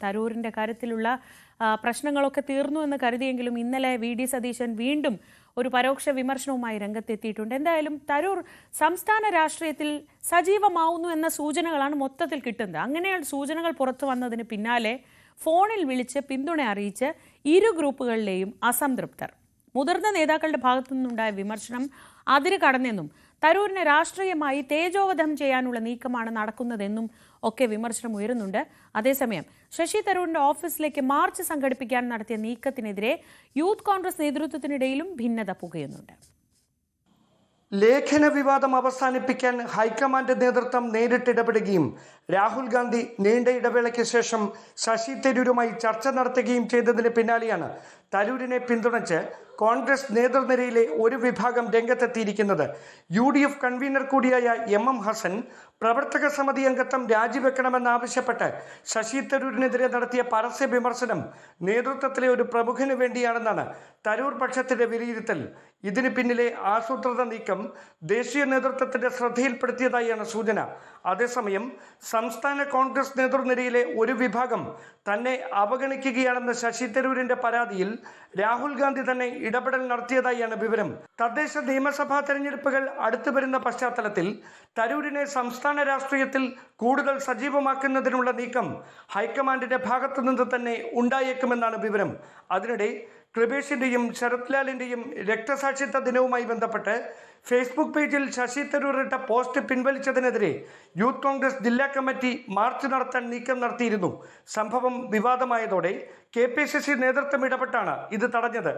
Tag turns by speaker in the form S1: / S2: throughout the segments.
S1: തരൂരിൻ്റെ കാര്യത്തിലുള്ള പ്രശ്നങ്ങളൊക്കെ തീർന്നു എന്ന് കരുതിയെങ്കിലും ഇന്നലെ വി.ഡി. സതീശൻ വീണ്ടും ഒരു പരോക്ഷ വിമർശനവുമായി രംഗത്തെത്തിയിട്ടുണ്ട്. എന്തായാലും തരൂർ സംസ്ഥാന രാഷ്ട്രീയത്തിൽ സജീവമാവുന്നു എന്ന സൂചനകളാണ് മൊത്തത്തിൽ കിട്ടുന്നത്. അങ്ങനെ സൂചനകൾ പുറത്തു വന്നതിന് പിന്നാലെ ഫോണിൽ വിളിച്ച് പിന്തുണ അറിയിച്ച് ഇരു ഗ്രൂപ്പുകളിലെയും അസംതൃപ്തർ. മുതിർന്ന നേതാക്കളുടെ ഭാഗത്തു നിന്നുണ്ടായ വിമർശനം അതിര് കടന്നെന്നും തരൂരിനെ രാഷ്ട്രീയമായി തേജോവധം ചെയ്യാനുള്ള നീക്കമാണ് നടക്കുന്നതെന്നും ഒക്കെ വിമർശനം ഉയരുന്നുണ്ട്. അതേസമയം ശശി തരൂരിന്റെ ഓഫീസിലേക്ക് മാർച്ച് സംഘടിപ്പിക്കാൻ നടത്തിയ നീക്കത്തിനെതിരെ യൂത്ത് കോൺഗ്രസ് നേതൃത്വത്തിനിടയിലും ഭിന്നത പുകയുന്നുണ്ട്.
S2: ലേഖന വിവാദം അവസാനിപ്പിക്കാൻ ഹൈക്കമാൻഡ് നേതൃത്വം നേരിട്ട് ഇടപെടുകയും രാഹുൽ ഗാന്ധി നീണ്ട ഇടവേളയ്ക്ക് ശേഷം ശശി തരൂരുമായി ചർച്ച നടത്തുകയും ചെയ്തതിന് പിന്നാലെയാണ് തരൂരിനെ പിന്തുണച്ച് കോൺഗ്രസ് നേതൃനിരയിലെ ഒരു വിഭാഗം രംഗത്തെത്തിയിരിക്കുന്നത്. UDF കൺവീനർ കൂടിയായ MM ഹസൻ പ്രവർത്തക സമിതി അംഗത്വം രാജിവെക്കണമെന്നാവശ്യപ്പെട്ട് ശശി തരൂരിനെതിരെ നടത്തിയ പരസ്യ വിമർശനം നേതൃത്വത്തിലെ ഒരു പ്രമുഖന് വേണ്ടിയാണെന്നാണ് തരൂർ പക്ഷത്തിന്റെ വിലയിരുത്തൽ. ഇതിന് പിന്നിലെ ആസൂത്രിത നീക്കം ദേശീയ നേതൃത്വത്തിന്റെ ശ്രദ്ധയിൽപ്പെടുത്തിയതായാണ് സൂചന. അതേസമയം സംസ്ഥാന കോൺഗ്രസ് നേതൃനിരയിലെ ഒരു വിഭാഗം തന്നെ അവഗണിക്കുകയാണെന്ന ശശി തരൂരിന്റെ പരാതിയിൽ രാഹുൽ ഗാന്ധി തന്നെ ഇടപെടൽ നടത്തിയതായാണ് വിവരം. തദ്ദേശ നിയമസഭാ തെരഞ്ഞെടുപ്പുകൾ അടുത്തു വരുന്ന പശ്ചാത്തലത്തിൽ തരൂരിനെ സംസ്ഥാന രാഷ്ട്രീയത്തിൽ കൂടുതൽ സജീവമാക്കുന്നതിനുള്ള നീക്കം ഹൈക്കമാൻഡിന്റെ ഭാഗത്തു നിന്ന് തന്നെ ഉണ്ടായേക്കുമെന്നാണ് വിവരം. അതിനിടെ കൃപേഷിന്റെയും ശരത് ലാലിന്റെയും രക്തസാക്ഷിത്വ ദിനവുമായി ബന്ധപ്പെട്ട് ഫേസ്ബുക്ക് പേജിൽ ശശി തരൂർ ഇട്ട പോസ്റ്റ് പിൻവലിച്ചതിനെതിരെ യൂത്ത് കോൺഗ്രസ് ജില്ലാ കമ്മിറ്റി മാർച്ച് നടത്താൻ നീക്കം നടത്തിയിരുന്നു. സംഭവം വിവാദമായതോടെ KPCC നേതൃത്വം ഇടപെട്ടാണ് ഇത് തടഞ്ഞത്.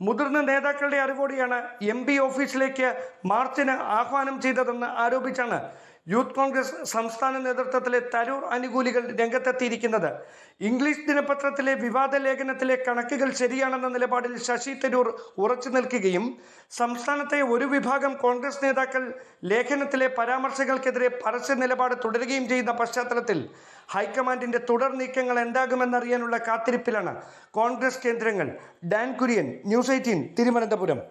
S2: മുതിർന്ന നേതാക്കളുടെ അറിവോടെയാണ് MP ഓഫീസിലേക്ക് മാർച്ചിന് ആഹ്വാനം ചെയ്തതെന്ന് ആരോപിച്ചാണ് യൂത്ത് കോൺഗ്രസ് സംസ്ഥാന നേതൃത്വത്തിലെ തരൂർ അനുകൂലികൾ രംഗത്തെത്തിയിരിക്കുന്നത്. ഇംഗ്ലീഷ് ദിനപത്രത്തിലെ വിവാദ ലേഖനത്തിലെ കണക്കുകൾ ശരിയാണെന്ന നിലപാടിൽ ശശി തരൂർ ഉറച്ചു നിൽക്കുകയും സംസ്ഥാനത്തെ ഒരു വിഭാഗം കോൺഗ്രസ് നേതാക്കൾ ലേഖനത്തിലെ പരാമർശങ്ങൾക്കെതിരെ പരസ്യ നിലപാട് തുടരുകയും ചെയ്യുന്ന പശ്ചാത്തലത്തിൽ ഹൈക്കമാൻഡിന്റെ തുടർ നീക്കങ്ങൾ എന്താകുമെന്നറിയാനുള്ള കാത്തിരിപ്പിലാണ് കോൺഗ്രസ് കേന്ദ്രങ്ങൾ. Dan Kurian, News 18, Thiruvananthapuram.